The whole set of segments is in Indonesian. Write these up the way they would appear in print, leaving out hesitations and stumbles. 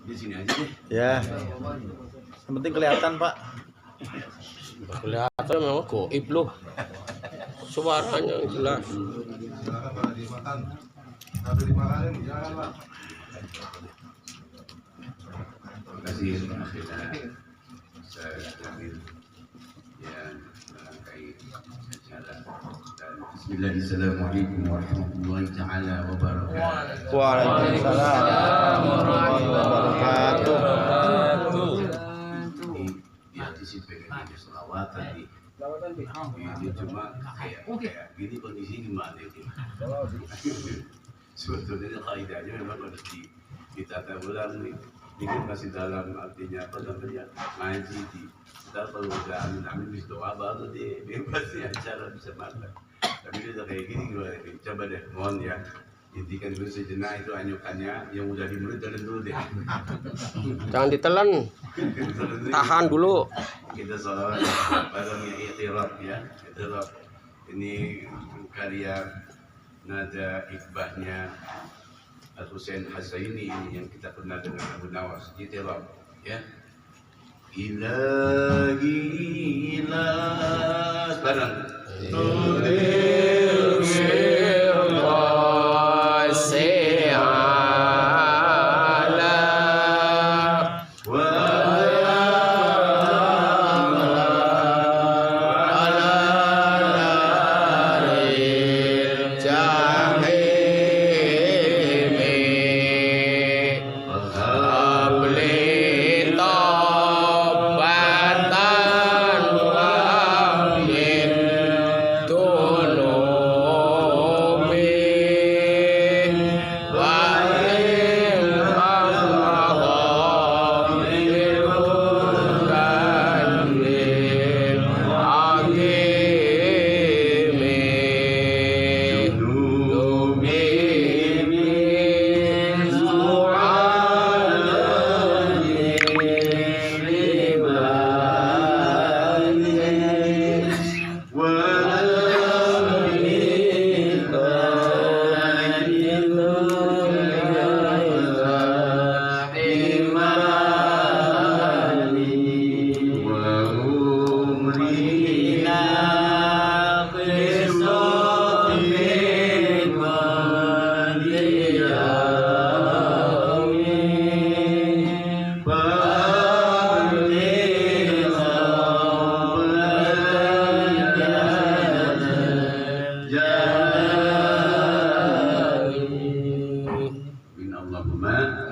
Di sini aja deh. Ya. Yang penting kelihatan, Pak. Kelihatan memang goib loh. Suaranya jelas. Terima kasih akhirnya saya ambil yang merangkai acara dan Bismillahirrahmanirrahim warahmatullahi taala wabarakatuh. Waalaikumsalam warahmatullahi wabarakatuh. Ini di sini pengen ada selawatan nih. Ini cuma kayak gini kondisi gimana ini? Sebetulnya kaidahnya memang harus ditata ulang nih. Ini kan masih dalam artinya apa namanya ngaji di kita kalau udah amin bisa doa baru deh bebas nih acara bisa makan. Tapi dia udah kayak gini gimana nih? Coba deh mohon ya hentikan dulu sejenak itu anyukannya yang udah di mulut jalan dulu deh. Jangan ditelan. Tahan dulu. Kita sholawat bareng ya ikhtiraf ya ikhtiraf. Ini karya nada ikhbahnya Al-Husain Hasaini ini yang kita pernah dengar Abu Nawas ikhtiraf ya. Ilahi ilah bareng.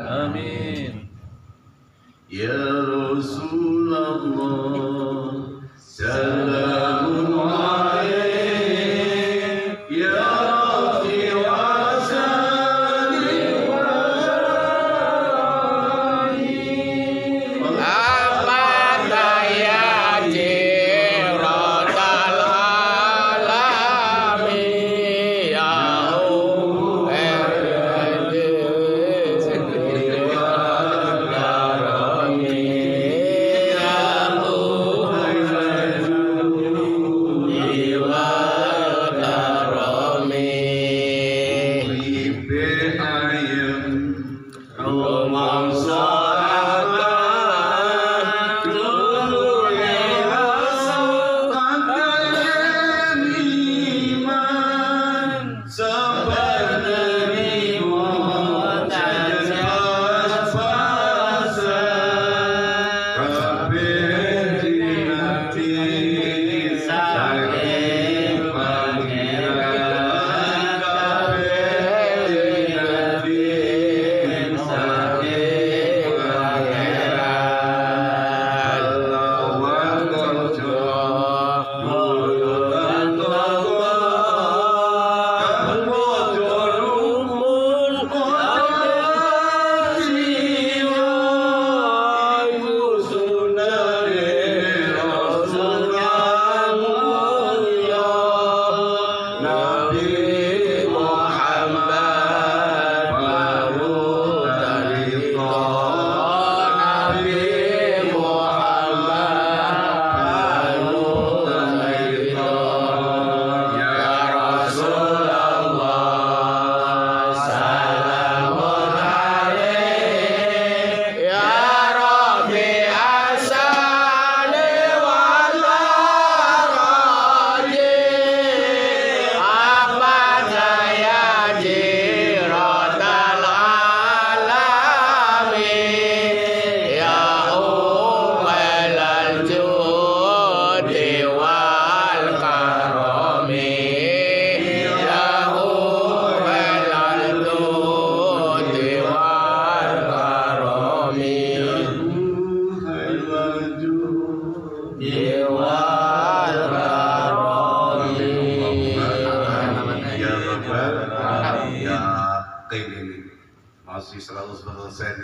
Amin. Ya Rasulullah salamun alaik ya Rafi wa salim wa rahim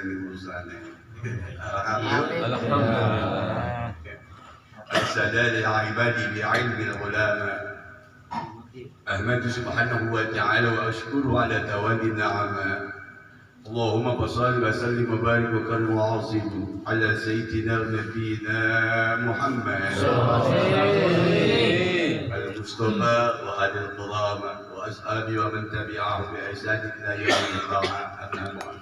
ini urusannya. Alhamdulillah. السداد العباد بعلم العلماء أحمد سبحانه وتعالى وأشكره على دوام النعماء اللهم صل وسلم وبارك وكرم وعظم على سيدنا ونبينا محمد المصطفى وعلى الكرامة وأصحابه ومن تبعهم بإحسان إلى يوم القيامة أما بعد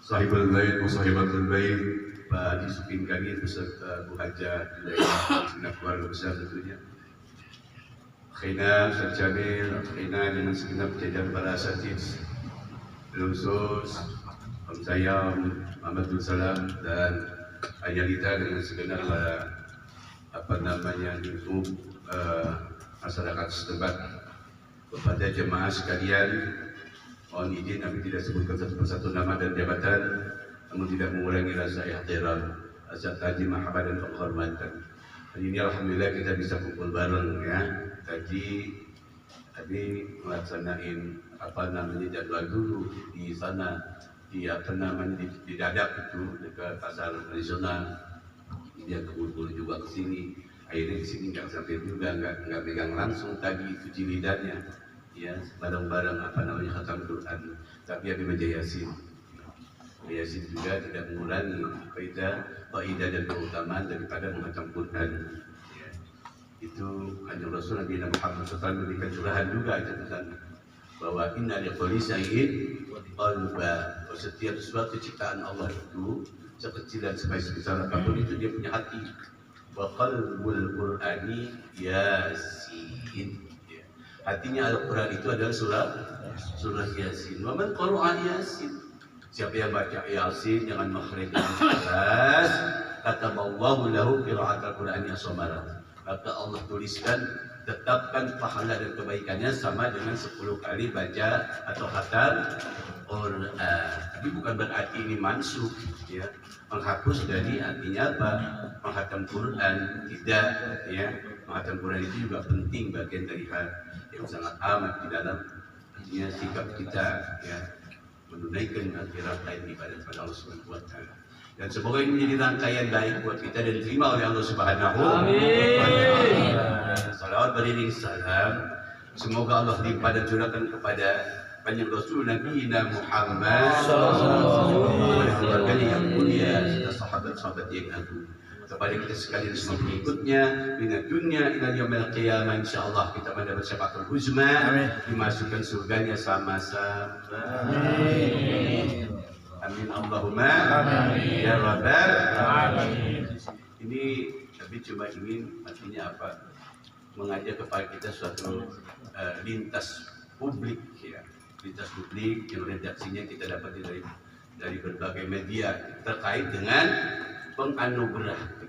صاحب البيت وصاحبة البيت Pak Disukin kami beserta Bu Haja dan keluarga besar tentunya. Khina, Ustaz Jamil, Khina dengan segenap jajaran para asatid, khusus Om Sayam, Muhammadul Salam dan Ayalita dengan segenap YouTube masyarakat setempat. Kepada jemaah sekalian, mohon izin kami tidak sebutkan satu persatu nama dan jabatan, namun tidak mengurangi rasa ihtiram, rasa tajim, mahabbah dan penghormatan. Hari ini alhamdulillah kita bisa kumpul bareng ya. Tadi melaksanain jadwal dulu di sana di di Dadap itu dekat pasar tradisional. Dia kumpul juga ke sini. Akhirnya di sini nggak sampai juga nggak pegang langsung tadi itu jilidannya ya bareng-bareng khatam Quran, tapi ada baca Yasin. Yasin juga tidak mengurangi faidah dan keutamaan daripada menghatam Quran. Ya. Itu Kanjeng Rasul Nabi Muhammad SAW memberikan curahan juga itu pesan bahwa inna likulli syai'in qalba. Setiap sesuatu ciptaan Allah itu sekecil dan sebesar apapun itu dia punya hati. Wa qalbul Qur'ani Yasin. Ya. Hatinya Al-Quran itu adalah surah Yasin. Wa man qara'a Yasin. Siapa yang baca Yasin dengan makhraj yang jelas, kataballahu lahu qira'atul Qur'an as-samarat. Maka Allah tuliskan, tetapkan pahala dan kebaikannya sama dengan 10 kali baca atau khatam Quran. Tapi bukan berarti ini mansukh ya. Menghapus dari artinya apa? Menghatam Quran tidak ya. Menghatam Quran itu juga penting bagian dari hal yang sangat amat di dalam sikap kita ya. Menunaikan rangkaian ibadah kepada Allah Subhanahu wa taala. Dan semoga ini menjadi rangkaian baik buat kita dan diterima oleh Allah Subhanahu wa taala. Salawat beriring salam semoga Allah limpah dan curahkan kepada Panjang Rasul Nabi Muhammad sallallahu alaihi wasallam yang mulia serta sahabat-sahabat yang agung. Kepada kita sekalian semua pengikutnya minat dunia ila yaumil qiyamah insyaallah kita mendapat syafaatul uzma, dimasukkan surganya sama-sama. Amin. Amin Allahumma amin ya rabbal alamin. Ini tapi cuma ingin artinya apa? Mengajak kepada kita suatu lintas publik ya. Lintas publik yang redaksinya kita dapat dari berbagai media terkait dengan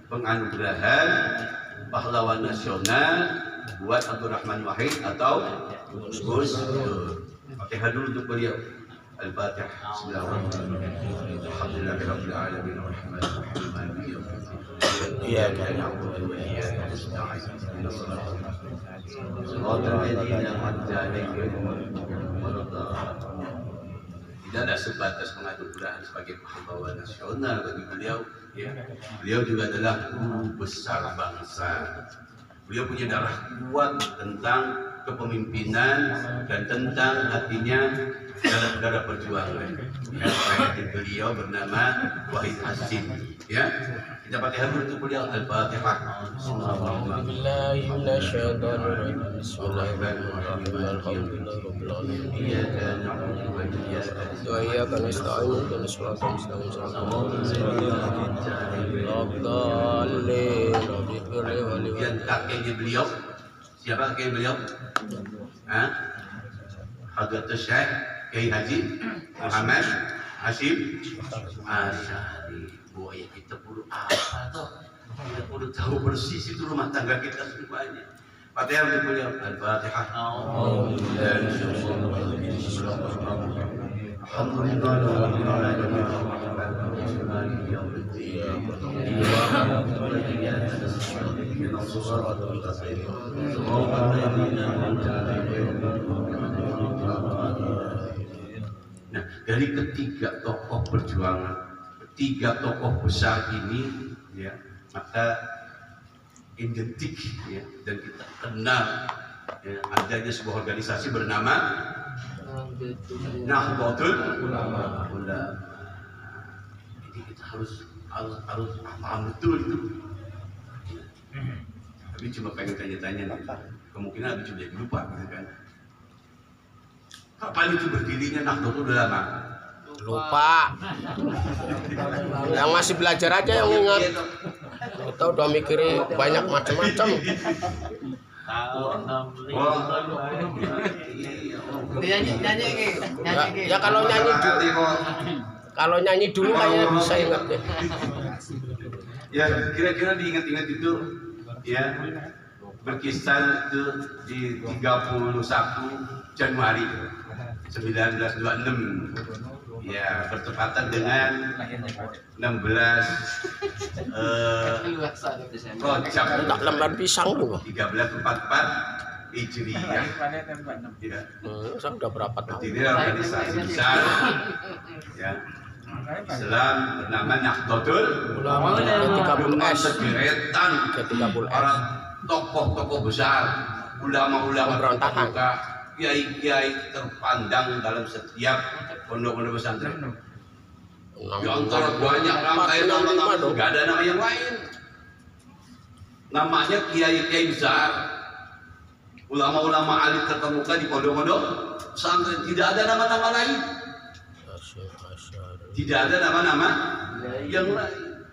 penganugerahan pahlawan nasional buat Abdurrahman Wahid atau Gus Dur. Fatihah dulu untuk beliau. Al-Fatihah. Bismillahirrahmanirrahim. Alhamdulillahirabbil alamin arrahmanirrahim maliki yaumiddin. Iyyaka na'budu wa iyyaka nasta'in. Ihdinas siratal mustaqim. Shiratal ladzina an'amta 'alaihim ghairil maghdubi 'alaihim. Tidaklah sebatas penganugerahan sebagai pahlawan nasional bagi beliau ya. Beliau juga adalah guru besar bangsa. Beliau punya darah kuat tentang kepemimpinan dan tentang artinya darah perjuangan. Ya, beliau bernama Wahid Hasim ya. Kita Fatihah dulu untuk beliau. Al-Fatihah. Bismillahirrahmanirrahim. Bismillahirrahmanirrahim. Alhamdulillahirabbil alamin. Iyyaka na'budu wa iyyaka nasta'in. Ihdinas siratal mustaqim. Kemudian kakeknya beliau, siapa kakek beliau? Hadratus Syekh Kiai Haji Muhammad Hasyim Asy'ari. Buaya kita perlu apa toh? Kita perlu tahu persis itu rumah tangga kita semuanya. Fatihah untuk beliau. Al-Fatihah. Nah, dari ketiga tokoh perjuangan, ketiga tokoh besar ini, ya, maka identik, ya, dan kita kenal, ya, adanya sebuah organisasi bernama Nahdlatul Ulama. Jadi kita harus paham betul itu. Tapi cuma pengen tanya-tanya, kemungkinan Abi juga lupa, gitu kan? Kapan itu berdirinya Nahdlatul Ulama? Lupa. Yang masih belajar aja yang ingat. Kita udah mikirin banyak macam-macam. Ya kalau nyanyi dulu kayaknya bisa ingat deh. Ya kira-kira diingat-ingat itu, ya, berkisar itu di 31 Januari 1926, ya, bertepatan dengan 16 Rajab Tak lembar pisang tuh. 1344 Hijriah. Ya. Saya udah berapa tahun? Berdiri organisasi besar, ya, Islam bernama Nahdlatul Ulama sederetan para tokoh-tokoh besar, ulama-ulama Pemberontakan. terbuka, kiai-kiai terpandang dalam setiap pondok-pondok pesantren. Di antara banyak rangkaian nama-nama, nggak ada nama yang lain. Namanya kiai-kiai besar, ulama-ulama alim terkemuka di pondok-pondok pesantren. Tidak ada nama-nama lain. Tidak ada nama-nama yang lain.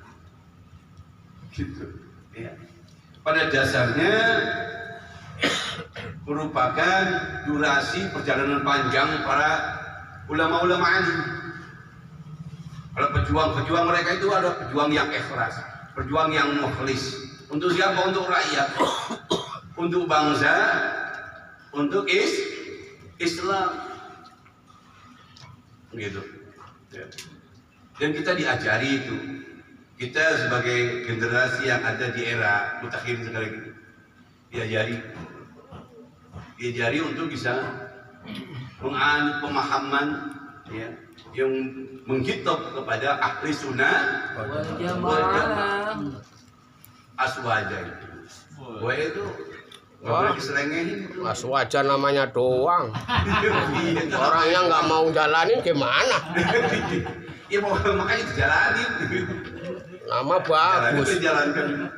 Gitu. Ya. Pada dasarnya merupakan durasi perjalanan panjang para ulama-ulama alim. Para pejuang-pejuang mereka itu ada pejuang yang ikhlas, pejuang yang mukhlis. Untuk siapa? Untuk rakyat, untuk bangsa, untuk Islam. Gitu. Ya. Dan kita diajari itu. Kita sebagai generasi yang ada di era mutakhir sekarang ini diajari untuk bisa menganut pemahaman, ya, yang mengkitab kepada ahli sunnah wal jamaah. Aswaja itu. Gue itu nggak boleh diselengehin. Aswaja namanya doang. Orangnya nggak mau jalanin gimana? Ya makanya dijalanin. Nama bagus. Dijalankan.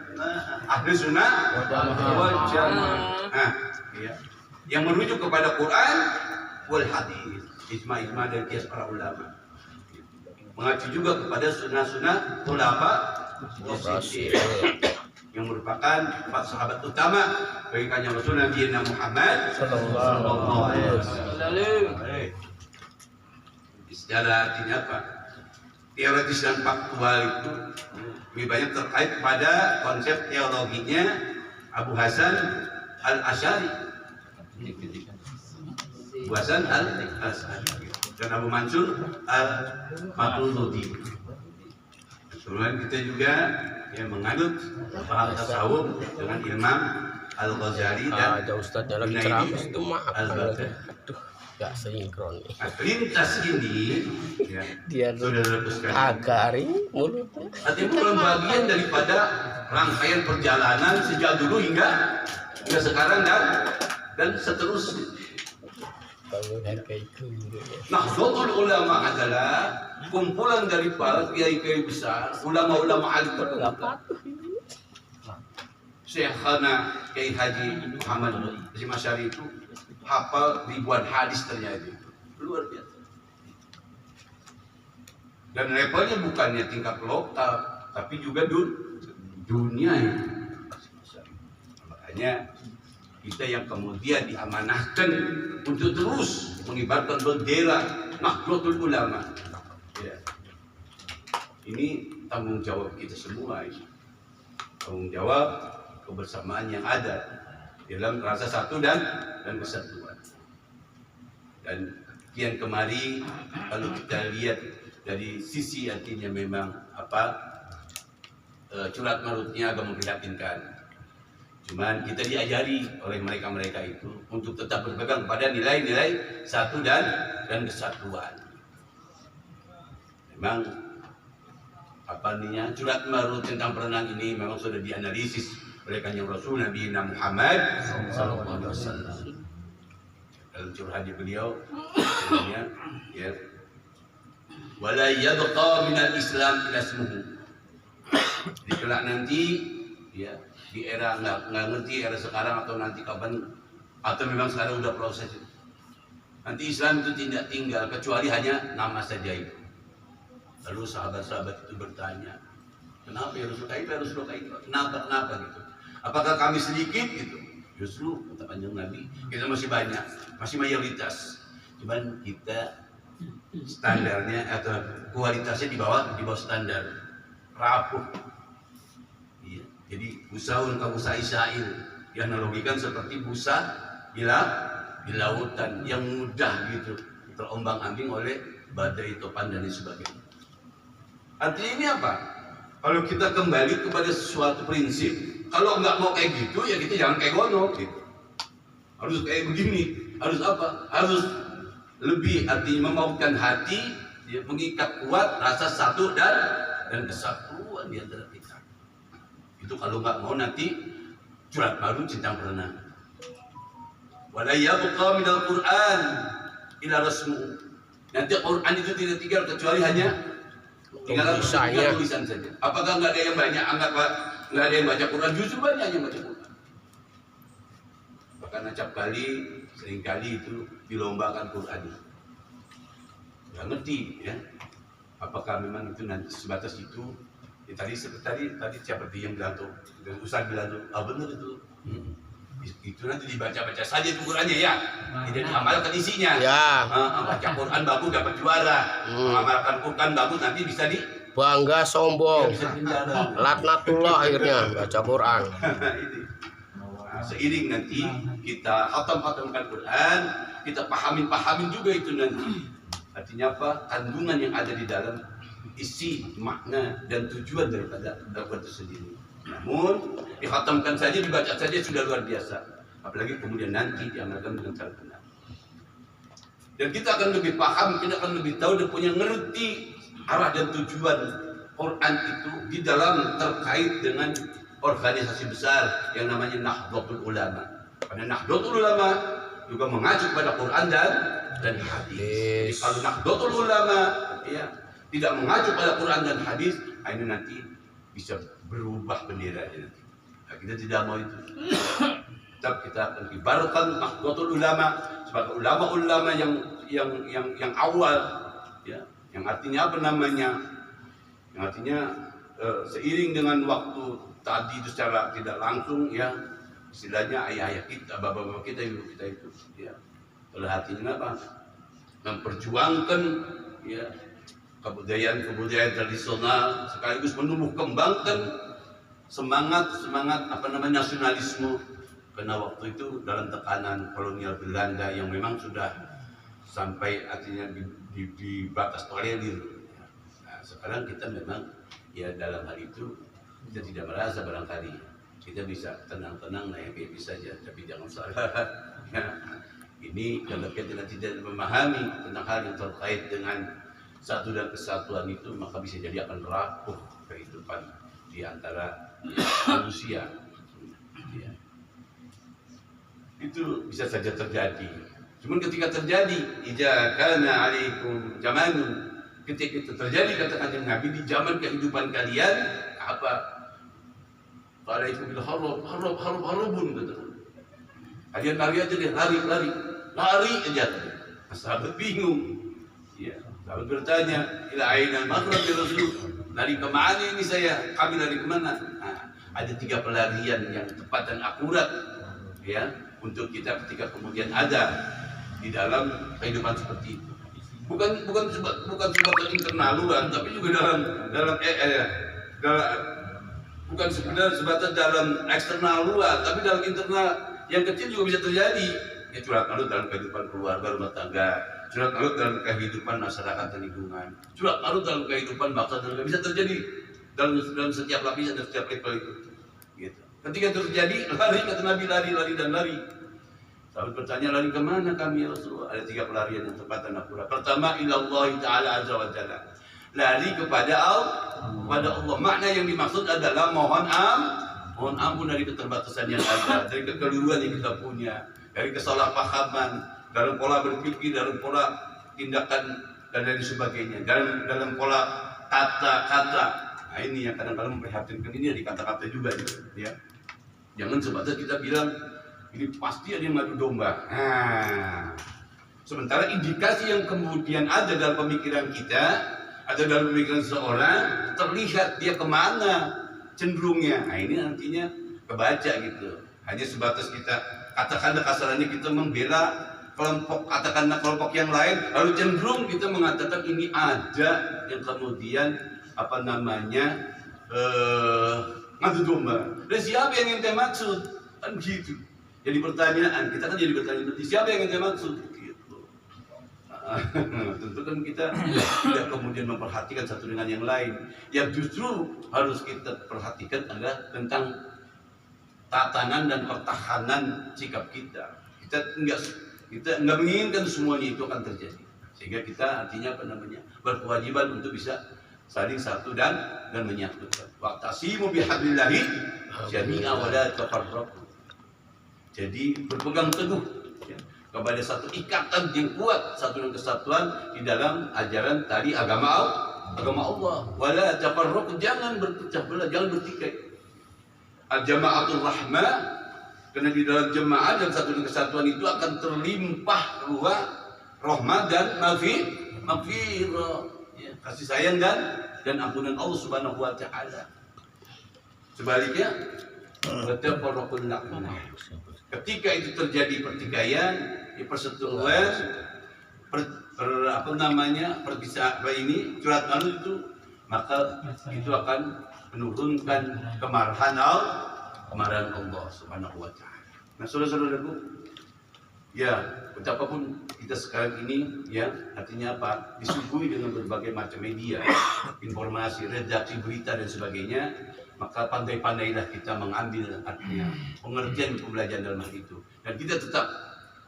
Ahli sunnah wal jamaah. Nah, ya. Yang merujuk kepada Quran wal hadis, ijma dan qiyas para ulama. Mengacu juga kepada sunnah-sunnah ulama yang merupakan 4 sahabat utama bagi kanjeng Rasul Nabi Muhammad sallallahu alaihi wasallam. Secara artinya apa? Teoritis dan faktual itu lebih banyak terkait pada konsep teologinya Abu Hasan Al-Asy'ari, Abu Hasan Al-Asy'ari dan Abu Mansur Al-Maturidi. Kemudian kita juga yang menganut paham tasawuf dengan Imam Al-Ghazali dan ada ustadznya lagi ceramah itu maaf. Aduh, gak sinkron nih. Nah, lintas ini, ya, Dia agak ring mulutnya. artinya bukan bagian daripada rangkaian perjalanan sejak dulu hingga sekarang dan seterusnya. Kalau kayak guru. Nahdlatul Ulama adalah kumpulan dari para kiai-kiai besar, ulama-ulama alim terkemuka. Syekhana Kiai Haji Muhammad Hasyim Asy'ari itu hafal ribuan hadis ternyata, luar biasa. Dan levelnya bukannya tingkat lokal, tapi juga dunia ini. Makanya kita yang kemudian diamanahkan untuk terus mengibarkan bendera Nahdlatul Ulama. Ya. Ini tanggung jawab kita semua ini. Tanggung jawab kebersamaan yang ada dalam rasa satu dan kesatuan. Dan kian kemari kalau kita lihat dari sisi artinya memang curat marutnya agak memprihatinkan. Cuman kita diajari oleh mereka-mereka itu untuk tetap berpegang pada nilai-nilai satu dan kesatuan. memang apa namanya surat baru tentang perenang ini memang sudah dianalisis oleh Kanjeng Rasul Nabi Muhammad sallallahu alaihi wasallam. Dalam curhatnya beliau sebenarnya ya wala yabqa min al-islam illa ismuhu. Di kelak nanti ya di era nggak ngerti era sekarang atau nanti kapan atau memang sekarang udah proses itu. Nanti Islam itu tidak tinggal kecuali hanya nama saja itu. Lalu sahabat-sahabat itu bertanya, kenapa ya Rasulullah itu, Rasulullah itu, kenapa gitu? Apakah kami sedikit gitu? Justru kata Kanjeng Nabi, kita masih banyak, masih mayoritas. Cuman kita standarnya atau kualitasnya di bawah standar, rapuh. Iya. Jadi busaun kamu sa'il, dianalogikan seperti busa di lautan yang mudah gitu terombang-ambing oleh badai, topan dan lain sebagainya. Artinya ini apa? Kalau kita kembali kepada sesuatu prinsip, kalau nggak mau kayak gitu ya kita jangan kayak gono gitu. Harus kayak begini, harus apa? Harus lebih artinya memaukan hati, ya, mengikat kuat rasa satu dan kesatuan di antara kita. Itu kalau nggak mau nanti curhat baru centang berenang. Wala yabqa minal Qur'an ila rasmu. Nanti Quran itu tidak tinggal kecuali hanya tinggal tulisan saja. Apakah nggak ada yang banyak nggak ada yang baca Quran? Justru banyak yang baca Quran. Bahkan acap kali seringkali itu dilombakan Quran. Nggak ngerti ya. Apakah memang itu nanti sebatas itu? Ya, tadi seperti yang bilang tuh, Ustaz bilang tuh, benar itu. Itu nanti dibaca-baca saja itu Qurannya ya, tidak diamalkan isinya. Ya. Baca Quran bagus dapat juara, mengamalkan Quran bagus nanti bisa di bangga sombong. Ya, bisa penjara. Laknatullah akhirnya baca Quran. Seiring nanti kita khatamkan Quran, kita pahamin juga itu nanti. Artinya apa? Kandungan yang ada di dalam isi makna dan tujuan daripada dakwah itu sendiri. Namun dikhatamkan saja, dibaca saja sudah luar biasa. Apalagi kemudian nanti diamalkan dengan cara benar. Dan kita akan lebih paham, kita akan lebih tahu dan punya ngerti arah dan tujuan Quran itu di dalam terkait dengan organisasi besar yang namanya Nahdlatul Ulama. Karena Nahdlatul Ulama juga mengacu pada Quran dan hadis. Jadi kalau Nahdlatul Ulama ya tidak mengacu pada Quran dan hadis, ini nanti bisa berubah benderanya nanti. Nah, kita tidak mau itu. Tetap kita akan ibaratkan Nahdlatul Ulama sebagai ulama-ulama yang awal, ya, yang artinya apa namanya? Yang artinya seiring dengan waktu tadi itu secara tidak langsung, ya, istilahnya ayah-ayah kita, bapak-bapak kita, ibu kita itu, ya, oleh hatinya apa? Memperjuangkan, ya, kebudayaan tradisional sekaligus menumbuh kembangkan semangat apa namanya nasionalisme, karena waktu itu dalam tekanan kolonial Belanda yang memang sudah sampai artinya di batas tolerir. Nah, sekarang kita memang ya dalam hal itu kita tidak merasa barangkali kita bisa tenang-tenang naik happy saja, tapi jangan salah. Ya, ini kalau kita tidak memahami tentang hal yang terkait dengan satu dan kesatuan itu, maka bisa jadi akan rapuh kehidupan di antara manusia. Ya. Itu bisa saja terjadi. Cuman ketika terjadi, idza kana alaikum zamanun, ketika itu terjadi kata Kanjeng Nabi di zaman kehidupan kalian, apa? Alaikum bil harabun kata. Kalian lari aja deh, lari aja. Sahabat bingung. Ya. Lalu bertanya, ila aina maghrib ya Rasul? Lari kemana ini saya? Kami lari kemana? Nah, ada 3 pelarian yang tepat dan akurat, ya, untuk kita ketika kemudian ada di dalam kehidupan seperti itu. Bukan sebatas internaluan, tapi juga bukan sekedar sebatas dalam eksternal luar, tapi dalam internal yang kecil juga bisa terjadi. Ya, curhat malu dalam kehidupan keluarga, rumah tangga, curhat malu dalam kehidupan masyarakat dan lingkungan, curhat malu dalam kehidupan bangsa dan negara, bisa terjadi dalam setiap lapisan dan setiap level itu. Gitu. Ketika itu terjadi, lari kata Nabi, lari. Sahabat bertanya, lari kemana kami ya Rasulullah? Ada 3 pelarian yang tepat dan akurat. Pertama, ilallah ta'ala azza wa jalla. lari kepada Allah. Makna yang dimaksud adalah mohon ampun dari keterbatasan yang ada, dari kekeliruan yang kita punya, dari kesalahpahaman dalam pola berpikir, dalam pola tindakan dan lain sebagainya, dalam pola kata-kata. Nah, ini yang kadang-kadang memprihatinkan, ini dari kata-kata juga ya. Jangan sebatas kita bilang ini pasti ada yang madu domba. Nah, sementara indikasi yang kemudian ada dalam pemikiran kita, ada dalam pemikiran seseorang, terlihat dia kemana cenderungnya. Nah, ini artinya kebaca gitu. Hanya sebatas kita katakanlah kasarannya kita membela katakanlah kelompok yang lain, lalu cenderung kita mengatakan ini ada yang kemudian ngadu domba. Dan siapa yang ente maksud? Kan gitu. Jadi pertanyaan kita kan jadi bertanya, siapa yang ente maksud? Gitu. Tentu kan kita tidak kemudian memperhatikan satu dengan yang lain. Yang justru harus kita perhatikan adalah tentang tatanan dan pertahanan sikap kita. Kita enggak menginginkan semuanya itu akan terjadi. Sehingga kita artinya berkewajiban untuk bisa saling satu dan menyatukan. Wa'tasimu bihablillahi jami'a wa la tafarraqu. Jadi berpegang teguh ya, kepada satu ikatan yang kuat, satu dan kesatuan di dalam ajaran tadi agama Allah. Wa la tafarraqu, jangan berpecah belah, jangan bertikai. Al-jama'atul rahmah, karena di dalam jemaah dan satu dan kesatuan itu akan terlimpah ruah rahmat dan maghfirah. Ya, kasih sayang dan ampunan Allah Subhanahu wa taala. Sebaliknya, ketika itu terjadi pertikaian, perseteruan, perpisaan curhat malu itu, maka itu akan menurunkan kemarahan Allah Subhanahu wa taala. Nah, saudara-saudaraku, ya, betapapun kita sekarang ini ya, artinya apa? Disuguhi dengan berbagai macam media, informasi, redaksi berita dan sebagainya, maka pandai-pandailah kita mengambil artinya pengertian pembelajaran dalam hal itu. Dan kita tetap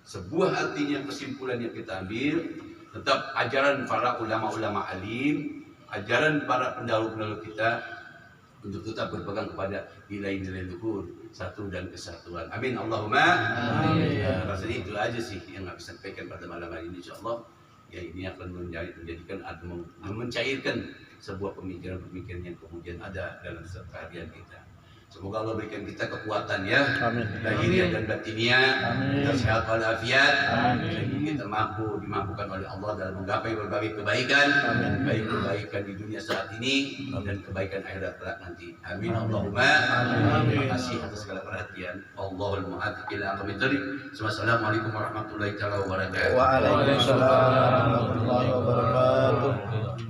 sebuah artinya kesimpulan yang kita ambil, tetap ajaran para ulama-ulama alim, ajaran para pendahulu-pendahulu kita untuk tetap berpegang kepada nilai-nilai luhur, satu dan kesatuan. Amin Allahumma amin. Ya, rasanya itu aja sih yang bisa sampaikan pada malam hari ini, insyaallah. Ya, ini akan menjadikan atau mencairkan sebuah pemikiran-pemikiran yang kemudian ada dalam keseharian kita. Semoga Allah berikan kita kekuatan ya, lahiriah dan batiniah, kita sehat walafiat, sehingga kita dimampukan oleh Allah dalam menggapai berbagai kebaikan, baik kebaikan di dunia saat ini dan kebaikan akhirat kelak nanti. Amin Allahumma amin. Terima kasih atas segala perhatian. Allahul muwaffiq ila aqwamit thoriq. Wassalamualaikum warahmatullahi wabarakatuh. Waalaikumsalam warahmatullahi wabarakatuh.